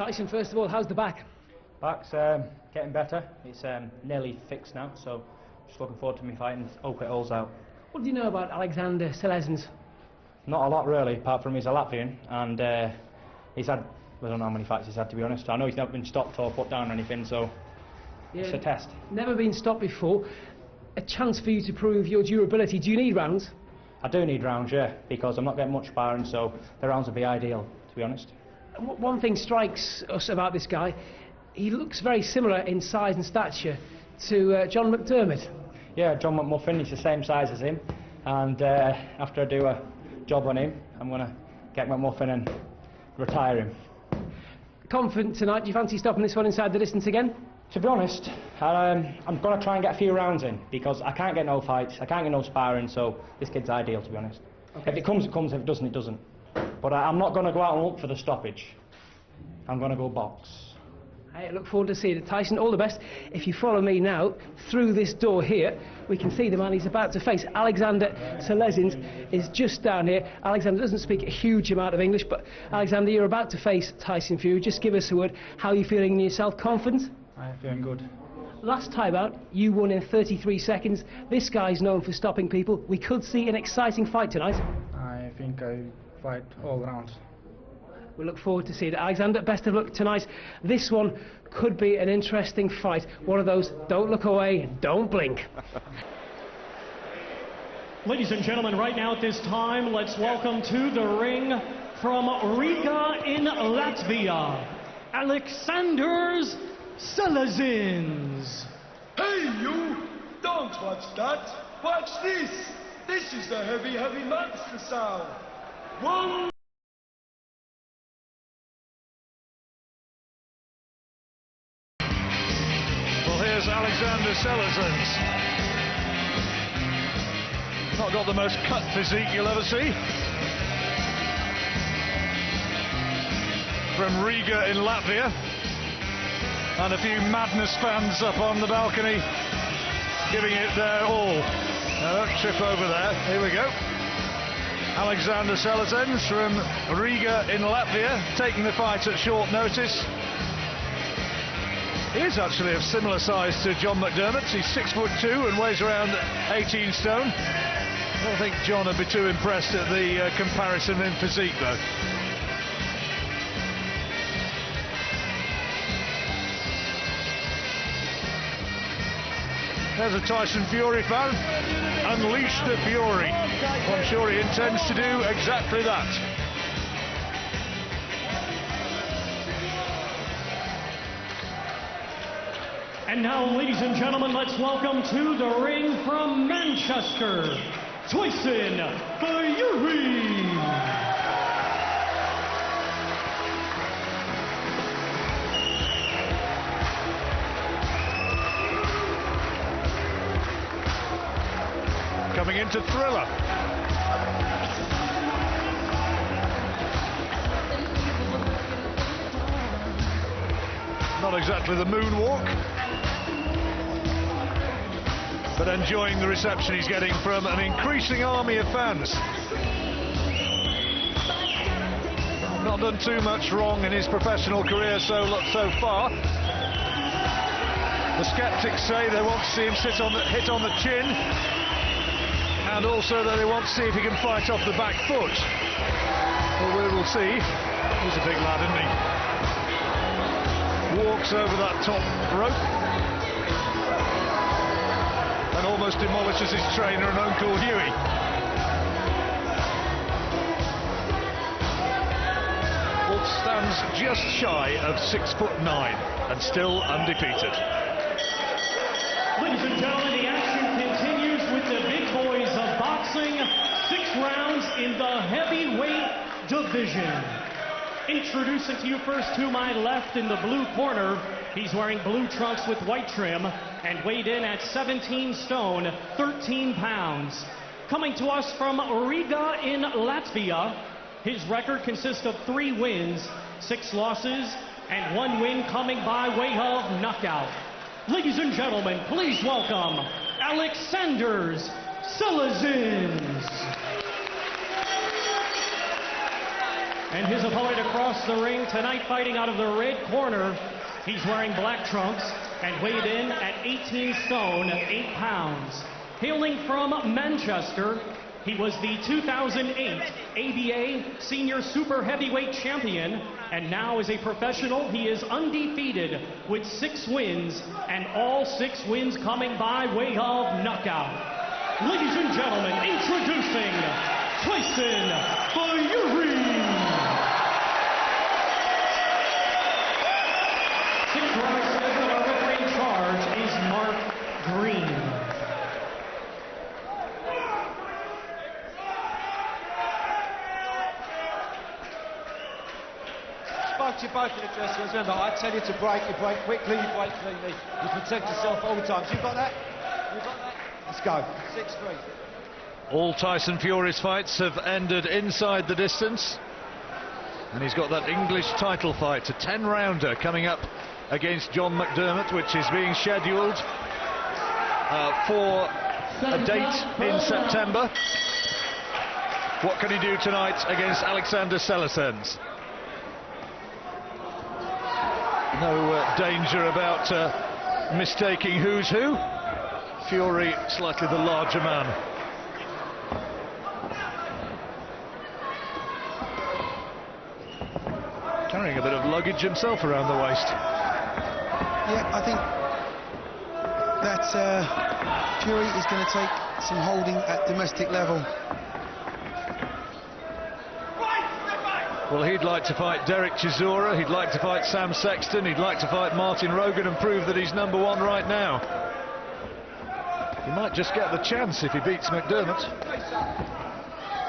Tyson, first of all, how's the back? Back's getting better. It's nearly fixed now, so just looking forward to me fighting. Hope it all's out. What do you know about Aleksandrs Selezens? Not a lot really, apart from he's a Latvian, and he's had, I don't know how many fights he's had, to be honest. I know he's never been stopped or put down or anything, so yeah, it's a test. Never been stopped before. A chance for you to prove your durability. Do you need rounds? I do need rounds, yeah, because I'm not getting much sparring, so the rounds would be ideal, to be honest. One thing strikes us about this guy, he looks very similar in size and stature to John McDermott. Yeah, John McMuffin, he's the same size as him, and after I do a job on him, I'm going to get McMuffin and retire him. Confident tonight? Do you fancy stopping this one inside the distance again? To be honest, I'm going to try and get a few rounds in, because I can't get no fights, I can't get no sparring, so this kid's ideal, to be honest. Okay. If it comes, it comes. If it doesn't, it doesn't. But I'm not going to go out and look for the stoppage. I'm going to go box. I look forward to seeing it. Tyson, all the best. If you follow me now, through this door here, we can see the man he's about to face. Aleksandrs Selezens is just down here. Aleksandr doesn't speak a huge amount of English, but Aleksandr, you're about to face Tyson Fury. Just give us a word. How are you feeling in yourself? Confident? I'm feeling good. Last time out, you won in 33 seconds. This guy's known for stopping people. We could see an exciting fight tonight. I think I fight all rounds. We look forward to seeing it. Aleksandr, best of luck tonight. This one could be an interesting fight. One of those, don't look away, don't blink. Ladies and gentlemen, right now at this time, let's welcome to the ring from Riga in Latvia, Aleksandrs Selezens. Hey you! Don't watch that! Watch this! This is the heavy monster sound! One! Well, here's Aleksandrs Selezens. Not got the most cut physique you'll ever see. From Riga in Latvia. And a few Madness fans up on the balcony giving it their all. Now don't trip over there. Here we go. Aleksandrs Selezens from Riga in Latvia, taking the fight at short notice. He is actually of similar size to John McDermott. He's 6'2" and weighs around 18 stone. I don't think John would be too impressed at the comparison in physique, though. There's a Tyson Fury fan. Unleash the Fury. I'm sure he intends to do exactly that. And now, ladies and gentlemen, let's welcome to the ring from Manchester, Tyson Fury. Coming into Thriller. Not exactly the moonwalk, but enjoying the reception he's getting from an increasing army of fans. Not done too much wrong in his professional career so far. The skeptics say they want to see him hit on the chin, and also that they want to see if he can fight off the back foot. Well, we will see. He's a big lad, isn't he? Walks over that top rope and almost demolishes his trainer and Uncle Hughie. Wolf stands just shy of 6'9" and still undefeated. Ladies and gentlemen, the action continues with the big boys of boxing. 6 rounds in the heavyweight division. Introducing to you first to my left in the blue corner. He's wearing blue trunks with white trim and weighed in at 17 stone, 13 pounds. Coming to us from Riga in Latvia, his record consists of 3 wins, 6 losses, and 1 win coming by way of knockout. Ladies and gentlemen, please welcome Aleksandrs Selezens. And his opponent across the ring tonight, fighting out of the red corner. He's wearing black trunks and weighed in at 18 stone, 8 pounds. Hailing from Manchester, he was the 2008 ABA Senior Super Heavyweight Champion, and now as a professional, he is undefeated with 6 wins, and all 6 wins coming by way of knockout. Ladies and gentlemen, introducing Tyson Fury. 6 rounds scheduled. Our referee in charge is Mark Green. Spoke to you both in the dressing rooms. Remember, I tell you to break, you break quickly, you break cleanly, you protect yourself all the time. You got that? You got that? Let's go. 6-3. All Tyson Fury's fights have ended inside the distance, and he's got that English title fight, a 10-rounder coming up against John McDermott, which is being scheduled for a date in September. What can he do tonight against Aleksandrs Selezens? No danger about mistaking who's who. Fury slightly the larger man. Carrying a bit of luggage himself around the waist. Yeah, I think that Fury is going to take some holding at domestic level. Well, he'd like to fight Derek Chisora, he'd like to fight Sam Sexton, he'd like to fight Martin Rogan and prove that he's number 1 right now. He might just get the chance if he beats McDermott.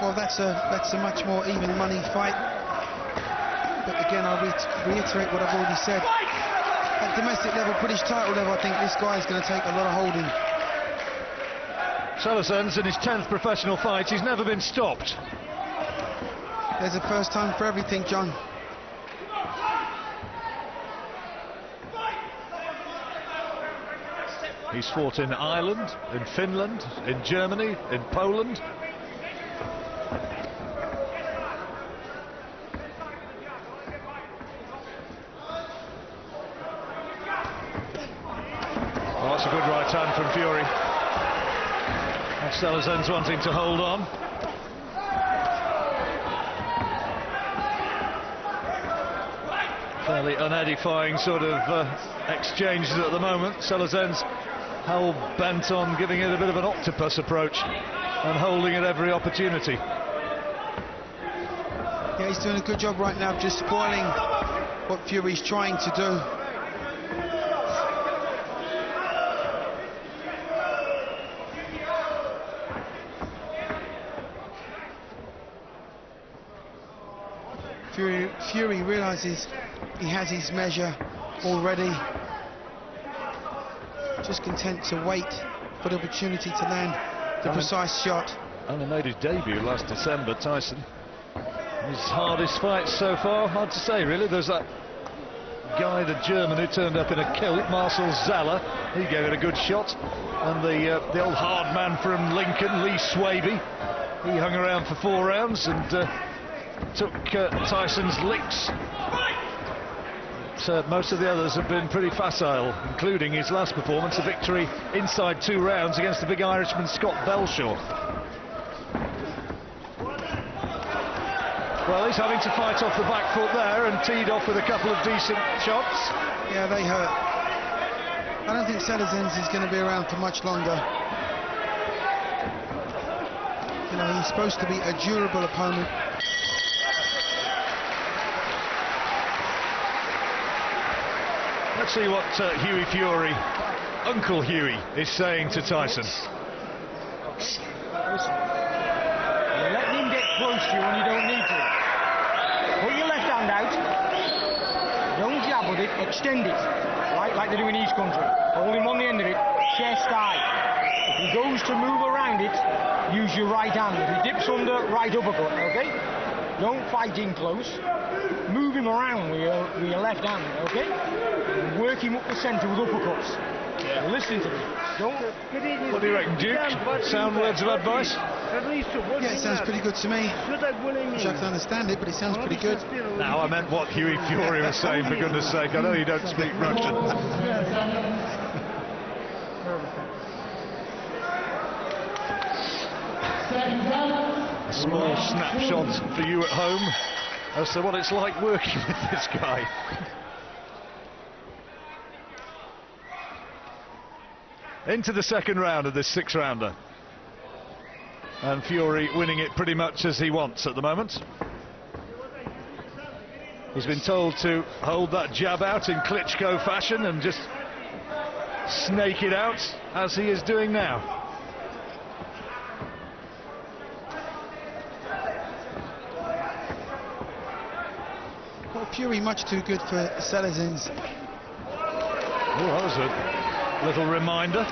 Well, that's a much more even money fight. But again, I'll reiterate what I've already said. At domestic level, British title level, I think this guy is going to take a lot of holding. Selezens in his 10th professional fight, he's never been stopped. There's a first time for everything, John. He's fought in Ireland, in Finland, in Germany, in Poland. Oh, that's a good right hand from Fury. And Selezens wanting to hold on. Fairly unedifying sort of exchanges at the moment. Selezens hell bent on giving it a bit of an octopus approach and holding at every opportunity. Yeah, he's doing a good job right now of just spoiling what Fury's trying to do. Fury realizes he has his measure already. Just content to wait for the opportunity to land the precise shot. Only made his debut last December, Tyson. His hardest fights so far, hard to say really. There's that guy, the German, who turned up in a kilt, Marcel Zeller. He gave it a good shot. And the old hard man from Lincoln, Lee Swaby, he hung around for 4 rounds and took Tyson's licks. So most of the others have been pretty facile, including his last performance, a victory inside 2 rounds against the big Irishman Scott Belshaw. Well, he's having to fight off the back foot there and teed off with a couple of decent shots. Yeah, they hurt. I don't think Selezens is going to be around for much longer. You know, he's supposed to be a durable opponent. Let's see what Hughie Fury, Uncle Hughie, is saying to Tyson. Listen, let him get close to you when you don't need to. Put your left hand out, don't jab with it, extend it, right, like they do in East Country. Hold him on the end of it, chest high. If he goes to move around it, use your right hand. If he dips under, right uppercut, okay? Don't fight in close. move him around with your left hand, okay? And work him up the centre with uppercuts. Yeah. Listen to me. Don't. What do you reckon, Duke? Sound words of advice? Yeah, it sounds pretty good to me. Wish I can understand it, but it sounds pretty good. No, I meant what Hughie Fury was saying, for goodness sake. I know you don't speak Russian. A small snapshot for you at home as to what it's like working with this guy. Into the second round of this 6-rounder. And Fury winning it pretty much as he wants at the moment. He's been told to hold that jab out in Klitschko fashion and just snake it out as he is doing now. Well, Fury much too good for Selezens. Oh, that was a little reminder.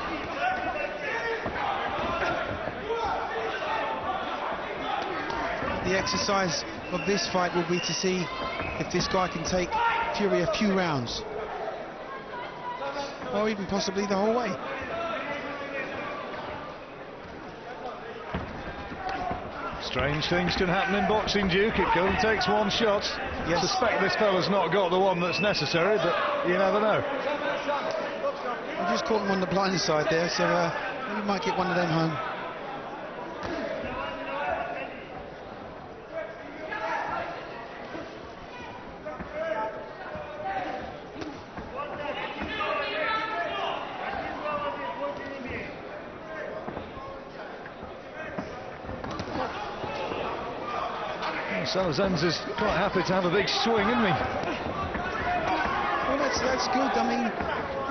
The exercise of this fight will be to see if this guy can take Fury a few rounds, or even possibly the whole way. Strange things can happen in boxing, Duke. It only takes one shot. Yes. I suspect this fella's not got the one that's necessary, but you never know. I just caught him on the blind side there, so he might get one of them home. Selezens is quite happy to have a big swing, isn't he? Well, that's good. I mean,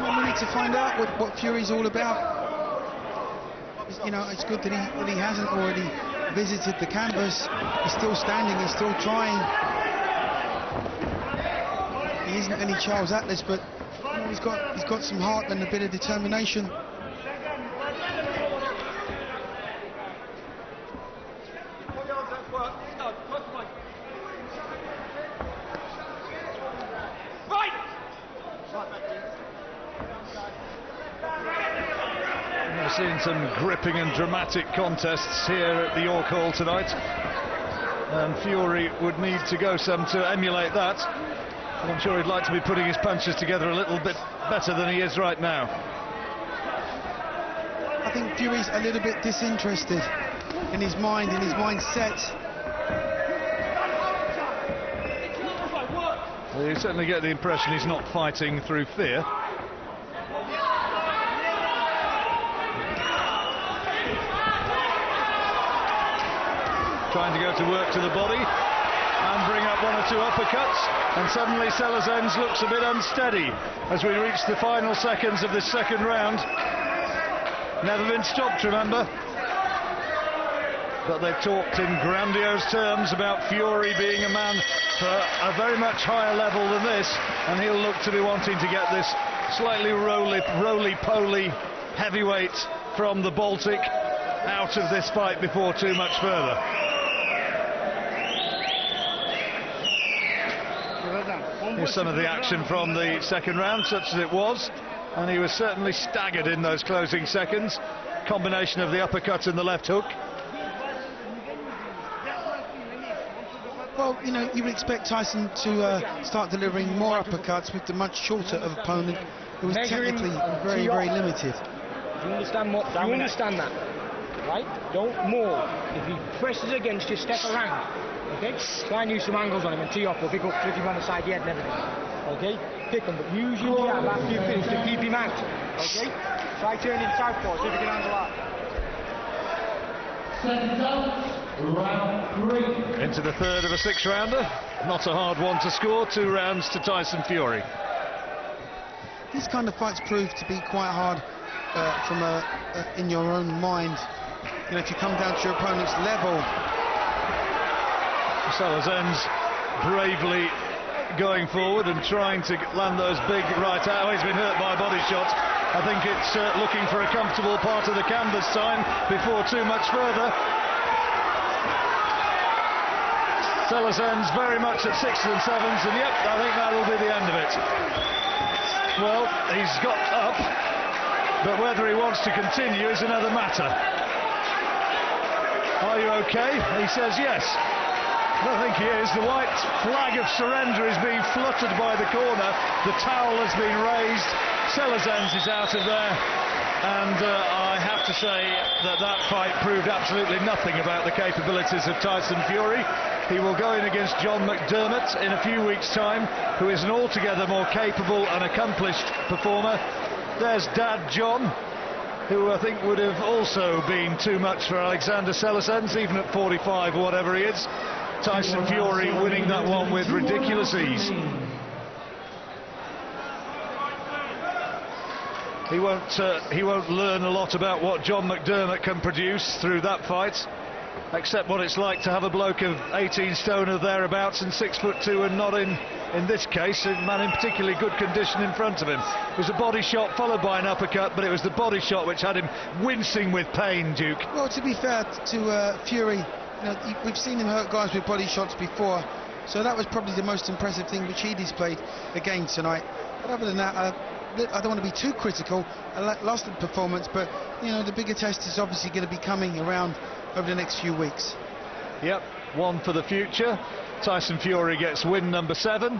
we need to find out what Fury's all about. You know, it's good that he hasn't already visited the canvas. He's still standing. He's still trying. He isn't any Charles Atlas, but you know, he's got some heart and a bit of determination. We've seen some gripping and dramatic contests here at the York Hall tonight, and Fury would need to go some to emulate that. I'm sure he'd like to be putting his punches together a little bit better than he is right now. I think Fury's a little bit disinterested in his mind, in his mindset. Well, you certainly get the impression he's not fighting through fear. Trying to go to work to the body and bring up one or two uppercuts, and suddenly Selezens looks a bit unsteady as we reach the final seconds of this second round. Never been stopped, remember, but they've talked in grandiose terms about Fury being a man for a very much higher level than this, and he'll look to be wanting to get this slightly roly-poly heavyweight from the Baltic out of this fight before too much further. Here's some of the action from the second round, such as it was, and he was certainly staggered in those closing seconds. Combination of the uppercut and the left hook. Well, you know, you would expect Tyson to start delivering more uppercuts with the much shorter of opponent who was technically very, very limited. Do you understand what? Do you understand that? Right? Don't maul. If he presses against you, step around. Okay? Try and use some angles on him and tee off or pick up, trick him on the side of the head and everything. Okay? Pick him, but use your jab after you finish to keep him out. Okay? Try turning southpaw, see if you can handle that. Round 3. Into the third of a 6-rounder. Not a hard one to score. 2 rounds to Tyson Fury. These kind of fights prove to be quite hard from in your own mind. You know, if you come down to your opponent's level. Selezens bravely going forward and trying to land those big right out. Oh, he's been hurt by a body shot. I think it's looking for a comfortable part of the canvas time before too much further. Selezens very much at 6s and 7s, and yep, I think that'll be the end of it. Well, he's got up, but whether he wants to continue is another matter. Are you okay? He says yes. I don't think he is. The white flag of surrender is being fluttered by the corner. The towel has been raised. Selezens is out of there. And I have to say that that fight proved absolutely nothing about the capabilities of Tyson Fury. He will go in against John McDermott in a few weeks' time, who is an altogether more capable and accomplished performer. There's Dad John, who I think would have also been too much for Aleksandrs Selezens, even at 45 or whatever he is. Tyson Fury winning that one with ridiculous ease. He won't learn a lot about what John McDermott can produce through that fight, except what it's like to have a bloke of 18 stone or thereabouts and 6'2" and not in this case, a man in particularly good condition in front of him. It was a body shot followed by an uppercut, but it was the body shot which had him wincing with pain, Duke. Well, to be fair to Fury, we've seen him hurt guys with body shots before, so that was probably the most impressive thing which he displayed again tonight. But other than that, I don't want to be too critical. I lost the performance, but the bigger test is obviously going to be coming around over the next few weeks. Yep, one for the future. Tyson Fury gets win number 7,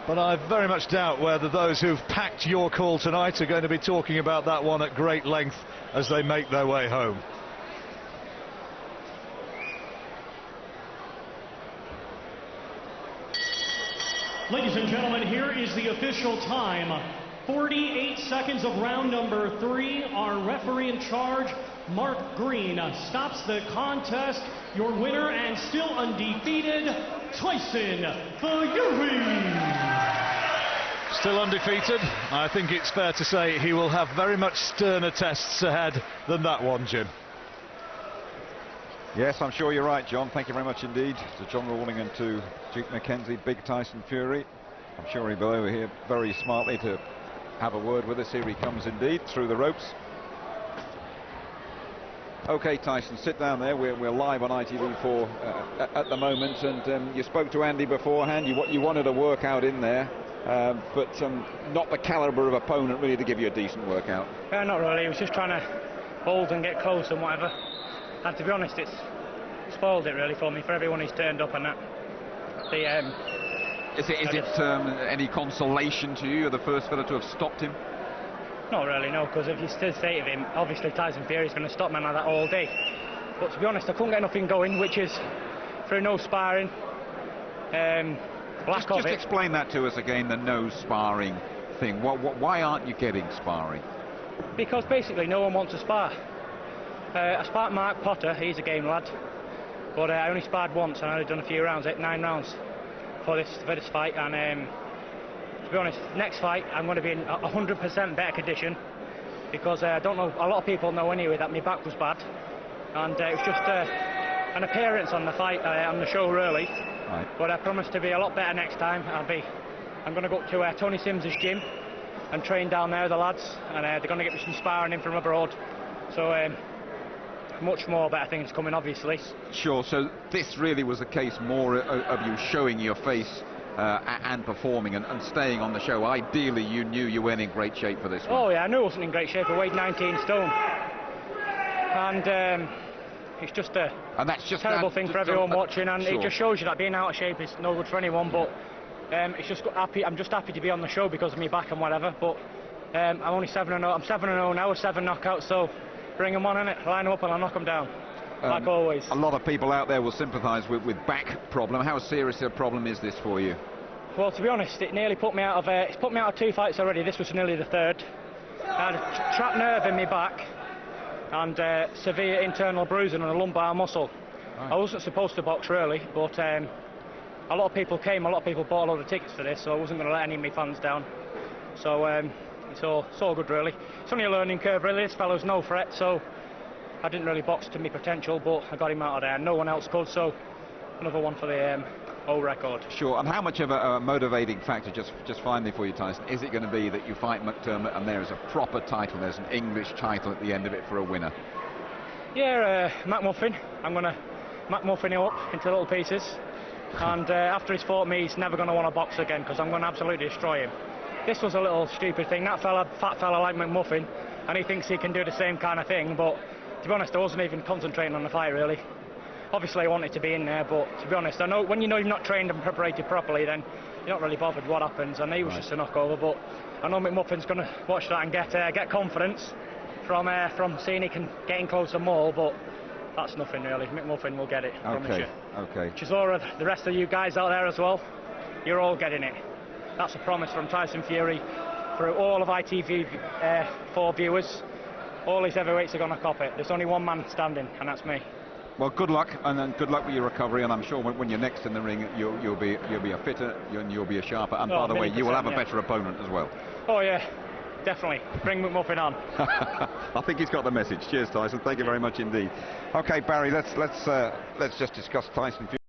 but I very much doubt whether those who've packed your call tonight are going to be talking about that one at great length as they make their way home. Ladies and gentlemen, here is the official time. 48 seconds of round number 3. Our referee in charge, Mark Green, stops the contest. Your winner and still undefeated, Tyson Fury. Still undefeated. I think it's fair to say he will have very much sterner tests ahead than that one, Jim. Yes, I'm sure you're right, John. Thank you very much indeed to John Rawling and to Duke McKenzie, big Tyson Fury. I'm sure he'll be over here very smartly to have a word with us. Here he comes indeed, through the ropes. OK, Tyson, sit down there. We're live on ITV4 at the moment, and you spoke to Andy beforehand. You wanted a workout in there, but not the calibre of opponent really to give you a decent workout. Not really. He was just trying to hold and get close and whatever. And to be honest, it's spoiled it really for me, for everyone who's turned up and that. Is it any consolation to you? You're the first fella to have stopped him? Not really, no, because if you still say to him, obviously Tyson Fury's going to stop man like that all day. But to be honest, I couldn't get nothing going, which is through no sparring. Just explain that to us again, the no sparring thing. Why aren't you getting sparring? Because basically no one wants to spar. I sparred Mark Potter, he's a game lad, but I only sparred once and I've only done a few rounds, 9 rounds for this fight, and to be honest, next fight I'm going to be in 100% better condition, because I don't know, a lot of people know anyway that my back was bad, and it was just an appearance on the fight, on the show really, right. But I promise to be a lot better next time. I'm going to go up to Tony Sims's gym and train down there with the lads, and they're going to get me some sparring in from abroad, so much more better things coming, obviously. Sure, so this really was a case more of you showing your face and performing and staying on the show. Ideally, you knew you weren't in great shape for this one. Oh yeah, I knew I wasn't in great shape. I weighed 19 stone. And it's just a terrible thing for everyone watching, and sure. It just shows you that being out of shape is no good for anyone, but it's just happy. I'm just happy to be on the show because of my back and whatever, but I'm only 7-0. I'm 7-0 now with 7 knockouts, so bring them on, innit? Line them up and I'll knock them down, like always. A lot of people out there will sympathise with back problem. How serious a problem is this for you? Well, to be honest, it nearly put me out of it's put me out of 2 fights already. This was nearly the 3rd. I had a trapped nerve in my back and severe internal bruising on a lumbar muscle. Right. I wasn't supposed to box really, but a lot of people came, a lot of people bought a lot of tickets for this, so I wasn't going to let any of my fans down. So it's all good really. It's only a learning curve really. This fellow's no threat, so I didn't really box to my potential, but I got him out of there. No one else could, so another one for the old record. Sure, and how much of a motivating factor, just finally for you, Tyson, is it going to be that you fight McDermott and there is a proper title, there's an English title at the end of it for a winner? Yeah, McMuffin. I'm going to McMuffin him up into little pieces. And after he's fought me, he's never going to want to box again, because I'm going to absolutely destroy him. This was a little stupid thing. That fat fella like McMuffin, and he thinks he can do the same kind of thing, but to be honest, I wasn't even concentrating on the fight, really. Obviously, I wanted to be in there, but to be honest, I know when you know you're not trained and prepared properly, then you're not really bothered what happens. And he was just a knockover, but I know McMuffin's going to watch that and get confidence from seeing he can get in close and more, but that's nothing really. McMuffin will get it, I promise you. Okay. Chisora, the rest of you guys out there as well, you're all getting it. That's a promise from Tyson Fury for all of ITV4 viewers. All his heavyweights are going to cop it. There's only one man standing, and that's me. Well, good luck, and then good luck with your recovery. And I'm sure when you're next in the ring, you'll be a fitter, and you'll be a sharper. And by the way, you will have a better opponent as well. Oh yeah, definitely. Bring McMuffin on. I think he's got the message. Cheers, Tyson. Thank you very much indeed. Okay, Barry, let's just discuss Tyson Fury.